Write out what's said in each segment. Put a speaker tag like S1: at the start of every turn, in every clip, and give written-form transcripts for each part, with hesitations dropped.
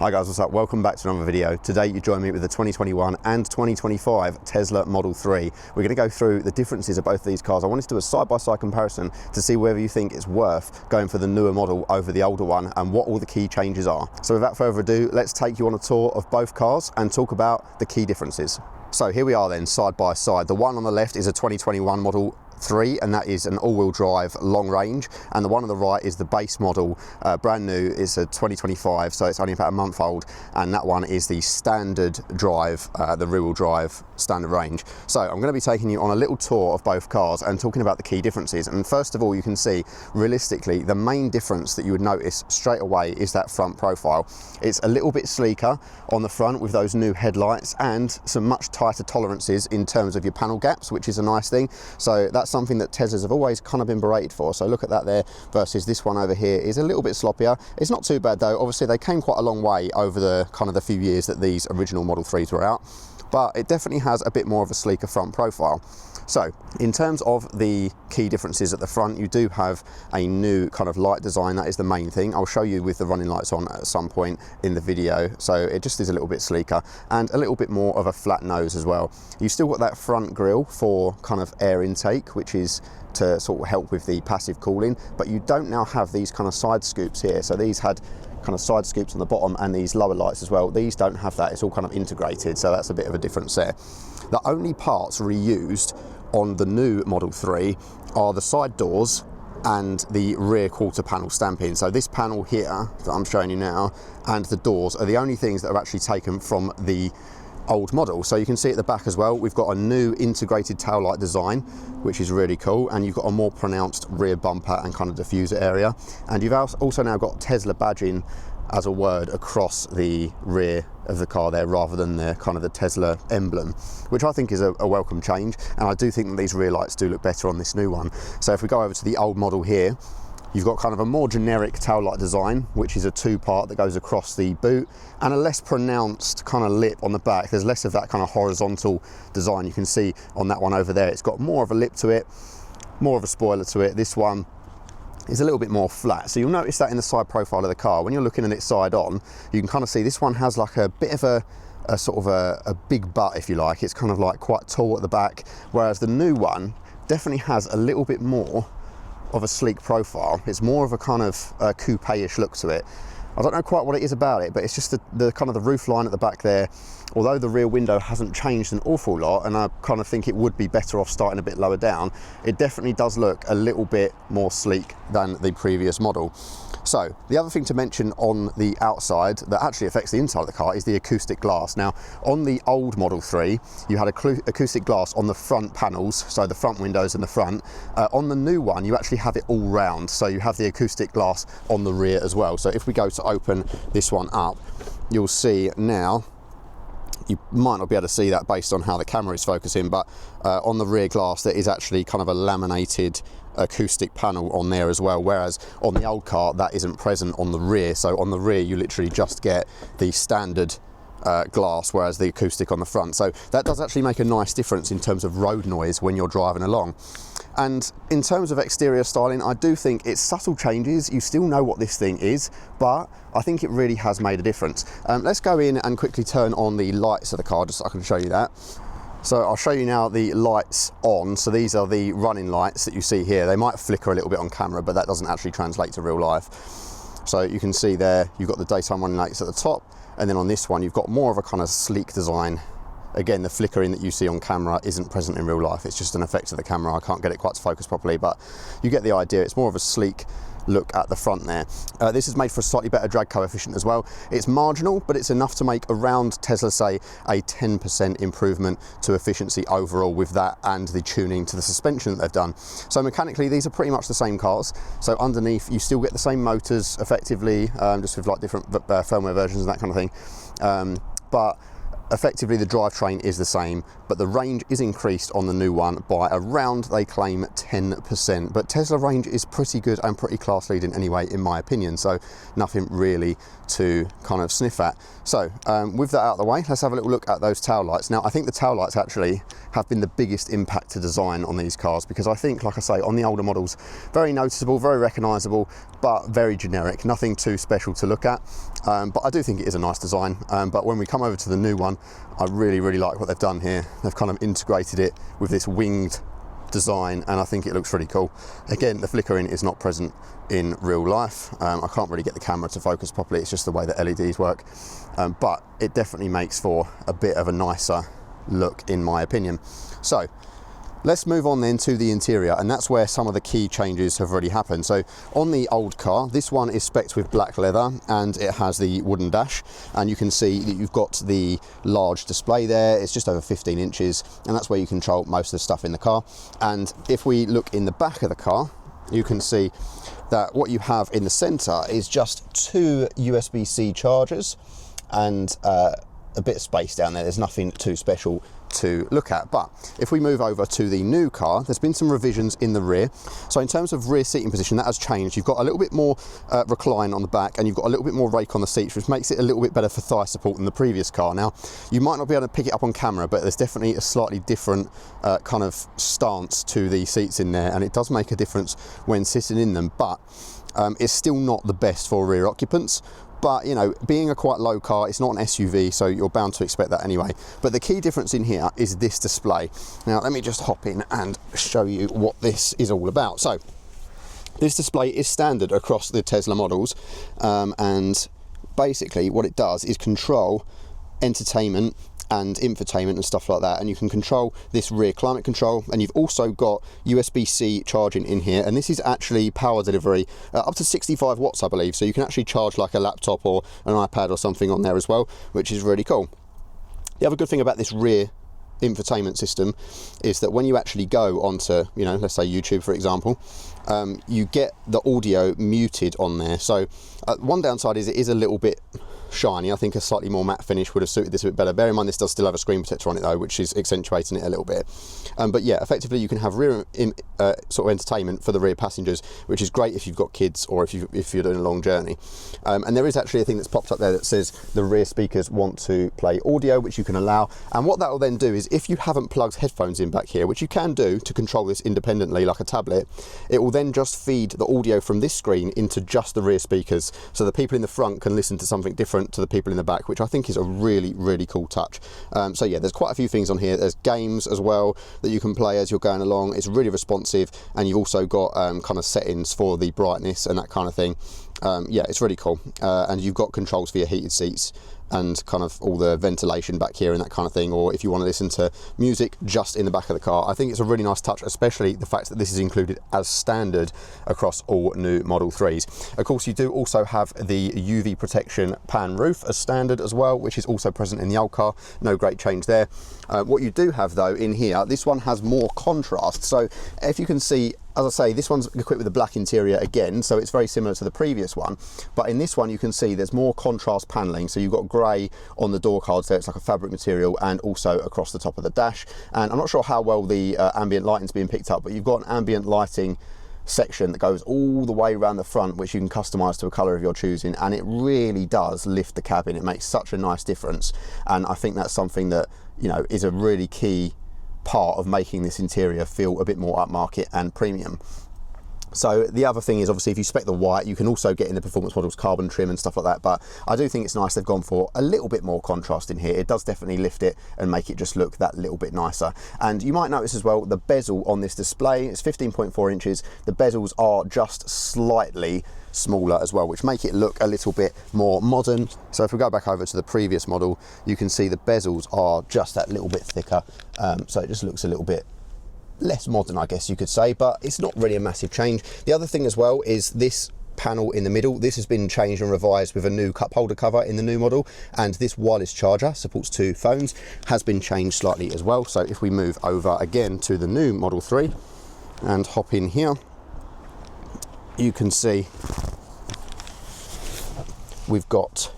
S1: Hi guys, what's up? Welcome back to another video. Today you join me with the 2021 and 2025 Tesla Model 3. We're going to go through the differences of both of these cars. I wanted to do a side-by-side comparison to see whether you think it's worth going for the newer model over the older one and what all the key changes are. So without further ado, let's take you on a tour of both cars and talk about the key differences. So here we are then, side by side. The one on the left is a 2021 Model 3, and that is an all-wheel drive long range, and the one on the right is the base model, brand new, is a 2025, so it's only about a month old, and that one is the standard drive, the rear-wheel drive standard range. So I'm going to be taking you on a little tour of both cars and talking about the key differences. And first of all, you can see realistically the main difference that you would notice straight away is that front profile. It's a little bit sleeker on the front with those new headlights and some much tighter tolerances in terms of your panel gaps, which is a nice thing. So that's something that Teslas have always kind of been berated for. So look at that there versus this one over here is a little bit sloppier. It's not too bad though. Obviously they came quite a long way over the kind of the few years that these original Model 3s were out, but it definitely has a bit more of a sleeker front profile. So in terms of the key differences at the front, you do have a new kind of light design. That is the main thing. I'll show you with the running lights on at some point in the video. So it just is a little bit sleeker and a little bit more of a flat nose as well. You've still got that front grille for kind of air intake, which is to sort of help with the passive cooling, but you don't now have these kind of side scoops here. So these had kind of side scoops on the bottom and these lower lights as well. These don't have that. It's all kind of integrated, so that's a bit of a difference there. The only parts reused on the new Model 3 are the side doors and the rear quarter panel stamping. So this panel here that I'm showing you now and the doors are the only things that are actually taken from the old model. So you can see at the back as well, we've got a new integrated tail light design, which is really cool, and you've got a more pronounced rear bumper and kind of diffuser area, and you've also now got Tesla badging as a word across the rear of the car there, rather than the kind of the Tesla emblem, which I think is a welcome change. And I do think that these rear lights do look better on this new one. So if we go over to the old model here, you've got kind of a more generic tail light design, which is a two-part that goes across the boot, and a less pronounced kind of lip on the back. There's less of that kind of horizontal design. You can see on that one over there, it's got more of a lip to it, more of a spoiler to it. This one is a little bit more flat. So you'll notice that in the side profile of the car. When you're looking at it side on, you can kind of see this one has like a bit of a sort of a big butt, if you like. It's kind of like quite tall at the back, whereas the new one definitely has a little bit more of a sleek profile. It's more of a kind of coupe-ish look to it. I don't know quite what it is about it, but it's just the kind of the roof line at the back there. Although the rear window hasn't changed an awful lot, and I kind of think it would be better off starting a bit lower down, it definitely does look a little bit more sleek than the previous model. So the other thing to mention on the outside that actually affects the inside of the car is the acoustic glass. Now on the old Model 3 you had acoustic glass on the front panels, so the front windows and the front. On the new one you actually have it all round, so you have the acoustic glass on the rear as well. So if we go to open this one up, you'll see now, you might not be able to see that based on how the camera is focusing, but on the rear glass there is actually kind of a laminated acoustic panel on there as well, whereas on the old car that isn't present on the rear. So on the rear you literally just get the standard glass, whereas the acoustic on the front. So that does actually make a nice difference in terms of road noise when you're driving along. And in terms of exterior styling, I do think it's subtle changes. You still know what this thing is, but I think it really has made a difference. Let's go in and quickly turn on the lights of the car just so I can show you that. So I'll show you now the lights on. So these are the running lights that you see here. They might flicker a little bit on camera, but that doesn't actually translate to real life. So you can see there, you've got the daytime running lights at the top, and then on this one, you've got more of a kind of sleek design. Again, the flickering that you see on camera isn't present in real life. It's just an effect of the camera. I can't get it quite to focus properly, but you get the idea. It's more of a sleek look at the front there. This is made for a slightly better drag coefficient as well. It's marginal, but it's enough to make around, Tesla say, a 10% improvement to efficiency overall with that and the tuning to the suspension that they've done. So mechanically, these are pretty much the same cars. So underneath, you still get the same motors effectively, just with like different firmware versions and that kind of thing. But effectively the drivetrain is the same, but the range is increased on the new one by around, they claim, 10%. But Tesla range is pretty good and pretty class leading anyway, in my opinion, so nothing really to kind of sniff at. So with that out of the way, let's have a little look at those tail lights. Now I think the tail lights actually have been the biggest impact to design on these cars, because I think, like I say, on the older models, very noticeable, very recognisable, but very generic, nothing too special to look at. But I do think it is a nice design. But when we come over to the new one, I really like what they've done here. They've kind of integrated it with this winged design, and I think it looks really cool. Again, the flickering is not present in real life. I can't really get the camera to focus properly, it's just the way the LEDs work. But it definitely makes for a bit of a nicer look, in my opinion. So let's move on then to the interior, and that's where some of the key changes have already happened. So on the old car, this one is spec'd with black leather and it has the wooden dash, and you can see that you've got the large display there. It's just over 15 inches, and that's where you control most of the stuff in the car. And if we look in the back of the car, you can see that what you have in the center is just 2 USB-C chargers and a bit of space down there. There's nothing too special to look at. But if we move over to the new car, there's been some revisions in the rear. So in terms of rear seating position, that has changed. You've got a little bit more recline on the back, and you've got a little bit more rake on the seats, which makes it a little bit better for thigh support than the previous car. Now, you might not be able to pick it up on camera, but there's definitely a slightly different kind of stance to the seats in there, and it does make a difference when sitting in them. But it's still not the best for rear occupants. But, you know, being a quite low car, it's not an SUV, so you're bound to expect that anyway. But the key difference in here is this display. Now, let me just hop in and show you what this is all about. So, this display is standard across the Tesla models, and basically what it does is control entertainment and infotainment and stuff like that, and you can control this rear climate control, and you've also got USB-C charging in here, and this is actually power delivery up to 65 watts, I believe, so you can actually charge like a laptop or an iPad or something on there as well, which is really cool. The other good thing about this rear infotainment system is that when you actually go onto, you know, let's say YouTube for example, you get the audio muted on there. So one downside is it is a little bit shiny. I think a slightly more matte finish would have suited this a bit better. Bear in mind this does still have a screen protector on it though, which is accentuating it a little bit. But yeah, effectively you can have rear sort of entertainment for the rear passengers, which is great if you've got kids or if you're doing a long journey. And there is actually a thing that's popped up there that says the rear speakers want to play audio, which you can allow. And what that will then do is, if you haven't plugged headphones in back here, which you can do to control this independently like a tablet, it will then just feed the audio from this screen into just the rear speakers, so the people in the front can listen to something different to the people in the back, which I think is a really cool touch. So yeah, there's quite a few things on here. There's games as well that you can play as you're going along. It's really responsive, and you've also got kind of settings for the brightness and that kind of thing. Yeah, it's really cool. And you've got controls for your heated seats and kind of all the ventilation back here and that kind of thing, or if you want to listen to music just in the back of the car. I think it's a really nice touch, especially the fact that this is included as standard across all new Model 3s. Of course, you do also have the UV protection pan roof as standard as well, which is also present in the old car. No great change there. What you do have though in here, this one has more contrast. So if you can see, as I say, this one's equipped with a black interior again, so it's very similar to the previous one. But in this one, you can see there's more contrast paneling. So you've got grey on the door cards there, it's like a fabric material, and also across the top of the dash. And I'm not sure how well the ambient lighting's being picked up, but you've got an ambient lighting section that goes all the way around the front, which you can customize to a color of your choosing, and it really does lift the cabin. It makes such a nice difference, and I think that's something that, you know, is a really key part of making this interior feel a bit more upmarket and premium. So the other thing is, obviously, if you spec the white, you can also get in the performance models carbon trim and stuff like that, but I do think it's nice they've gone for a little bit more contrast in here. It does definitely lift it and make it just look that little bit nicer. And you might notice as well, the bezel on this display is 15.4 inches. The bezels are just slightly smaller as well, which make it look a little bit more modern. So if we go back over to the previous model, you can see the bezels are just that little bit thicker, so it just looks a little bit less modern, I guess you could say, but it's not really a massive change. The other thing as well is this panel in the middle. This has been changed and revised with a new cup holder cover in the new model, and this wireless charger, supports 2 phones, has been changed slightly as well. So if we move over again to the new Model 3 and hop in here, you can see we've got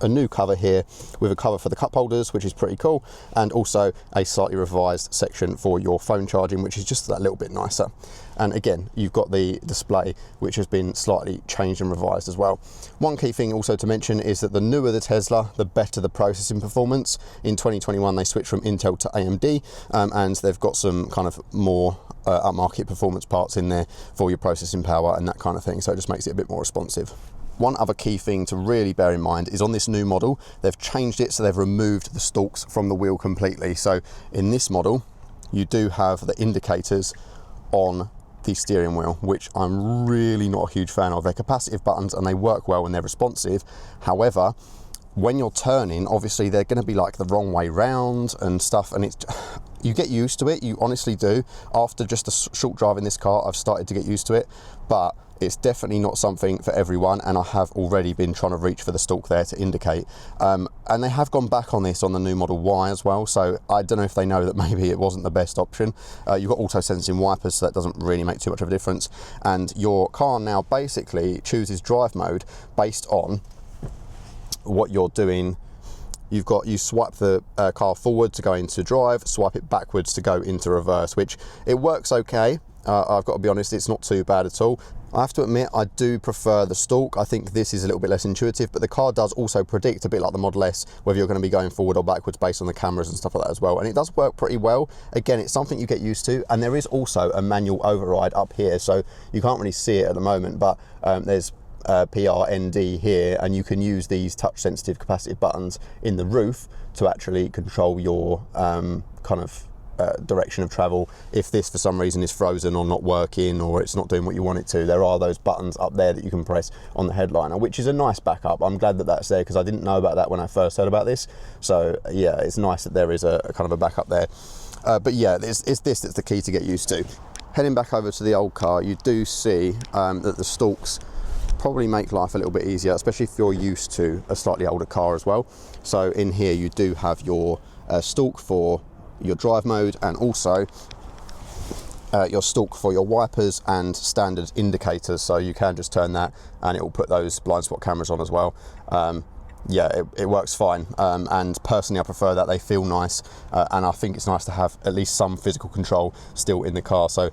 S1: a new cover here with a cover for the cup holders, which is pretty cool, and also a slightly revised section for your phone charging, which is just that little bit nicer. And again, you've got the display, which has been slightly changed and revised as well. One key thing also to mention is that the newer the Tesla, the better the processing performance. In 2021, they switched from Intel to AMD, and they've got some kind of more upmarket performance parts in there for your processing power and that kind of thing. So it just makes it a bit more responsive. One other key thing to really bear in mind is on this new model, they've changed it so they've removed the stalks from the wheel completely. So in this model, you do have the indicators on the steering wheel, which I'm really not a huge fan of. They're capacitive buttons and they work well and they're responsive. However, when you're turning, obviously they're going to be like the wrong way round and stuff, and it's, you get used to it, you honestly do. After just a short drive in this car, I've started to get used to it, but it's definitely not something for everyone, and I have already been trying to reach for the stalk there to indicate. And they have gone back on this on the new Model Y as well, so I don't know if they know that maybe it wasn't the best option. You've got auto sensing wipers, so that doesn't really make too much of a difference. And your car now basically chooses drive mode based on what you're doing. You swipe the car forward to go into drive, swipe it backwards to go into reverse, which it works okay. I've got to be honest, it's not too bad at all. I have to admit, I do prefer the stalk. I think this is a little bit less intuitive, but the car does also predict, a bit like the Model S, whether you're going to be going forward or backwards based on the cameras and stuff like that as well. And it does work pretty well. Again, it's something you get used to. And there is also a manual override up here, so you can't really see it at the moment, but there's PRND here, and you can use these touch sensitive capacitive buttons in the roof to actually control your kind of direction of travel. If this for some reason is frozen or not working, or it's not doing what you want it to, there are those buttons up there that you can press on the headliner, which is a nice backup. I'm glad that that's there, because I didn't know about that when I first heard about this. So yeah, it's nice that there is a kind of a backup there. But yeah, it's this that's the key to get used to. Heading back over to the old car, you do see that the stalks probably make life a little bit easier, especially if you're used to a slightly older car as well. So in here you do have your stalk for your drive mode, and also your stalk for your wipers and standard indicators, so you can just turn that and it will put those blind spot cameras on as well. Yeah, it works fine, and personally I prefer that. They feel nice, and I think it's nice to have at least some physical control still in the car. So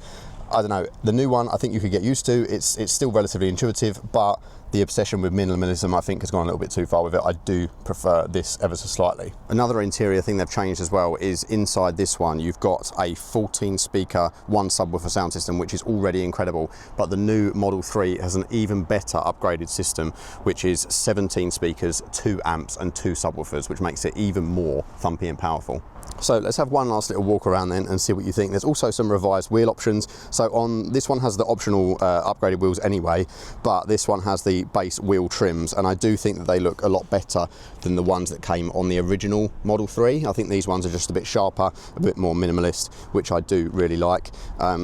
S1: I don't know, the new one I think you could get used to. It's still relatively intuitive, but the obsession with minimalism I think has gone a little bit too far with it. I do prefer this ever so slightly. Another interior thing they've changed as well is inside this one you've got a 14 speaker, 1 subwoofer sound system, which is already incredible, but the new Model 3 has an even better upgraded system, which is 17 speakers, 2 amps and 2 subwoofers, which makes it even more thumpy and powerful. So let's have one last little walk around then and see what you think. There's also some revised wheel options. So on this one has the optional upgraded wheels anyway, but this one has the base wheel trims, and I do think that they look a lot better than the ones that came on the original Model 3. I think these ones are just a bit sharper, a bit more minimalist, which I do really like.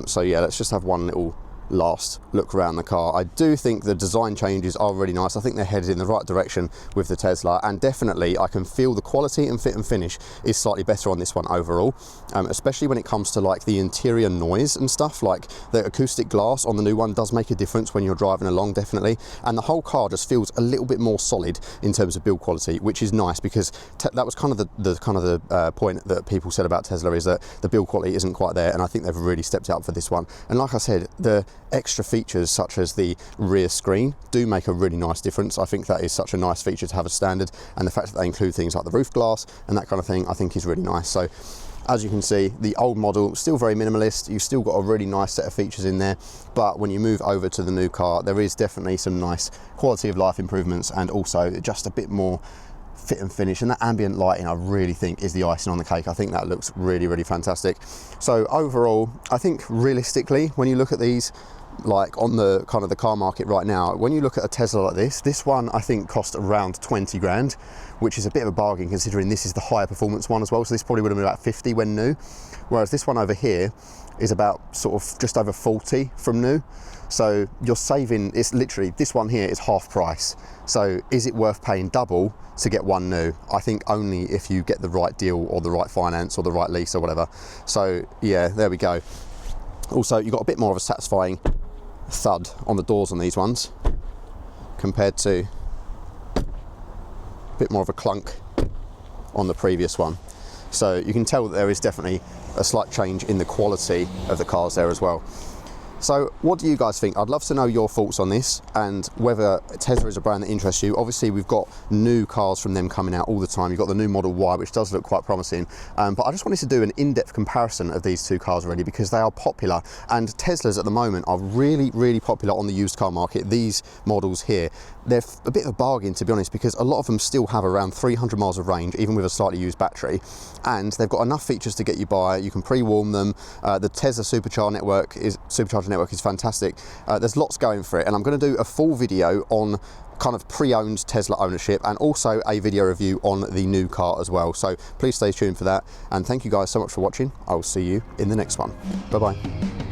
S1: So yeah, let's just have one little last look around the car. I do think the design changes are really nice. I think they're headed in the right direction with the Tesla, and definitely I can feel the quality and fit and finish is slightly better on this one overall, especially when it comes to like the interior noise and stuff. Like the acoustic glass on the new one does make a difference when you're driving along, definitely, and the whole car just feels a little bit more solid in terms of build quality, which is nice, because that was kind of the point that people said about Tesla, is that the build quality isn't quite there, and I think they've really stepped it up for this one. And like I said, the extra features such as the rear screen do make a really nice difference. I think that is such a nice feature to have as standard, and the fact that they include things like the roof glass and that kind of thing I think is really nice. So as you can see, the old model still very minimalist. You've still got a really nice set of features in there, but when you move over to the new car, there is definitely some nice quality of life improvements, and also just a bit more fit and finish, and that ambient lighting I really think is the icing on the cake. I think that looks really, really fantastic. So overall, I think realistically, when you look at these, like on the kind of the car market right now, when you look at a Tesla like this one I think cost around 20 grand, which is a bit of a bargain considering this is the higher performance one as well. So this probably would have been about 50 when new, whereas this one over here is about sort of just over 40 from new. So you're saving, it's literally, this one here is half price. So is it worth paying double to get one new? I think only if you get the right deal or the right finance or the right lease or whatever. So yeah, there we go. Also, you've got a bit more of a satisfying thud on the doors on these ones compared to bit more of a clunk on the previous one. So you can tell that there is definitely a slight change in the quality of the cars there as well. So what do you guys think? I'd love to know your thoughts on this and whether Tesla is a brand that interests you. Obviously we've got new cars from them coming out all the time. You've got the new Model Y, which does look quite promising, but I just wanted to do an in-depth comparison of these two cars already, because they are popular, and Teslas at the moment are really popular on the used car market. These models here, they're a bit of a bargain, to be honest, because a lot of them still have around 300 miles of range, even with a slightly used battery, and they've got enough features to get you by. You can pre-warm them. The Tesla supercharger network is fantastic. There's lots going for it, and I'm going to do a full video on kind of pre-owned Tesla ownership, and also a video review on the new car as well. So please stay tuned for that, and thank you guys so much for watching. I will see you in the next one. Bye bye.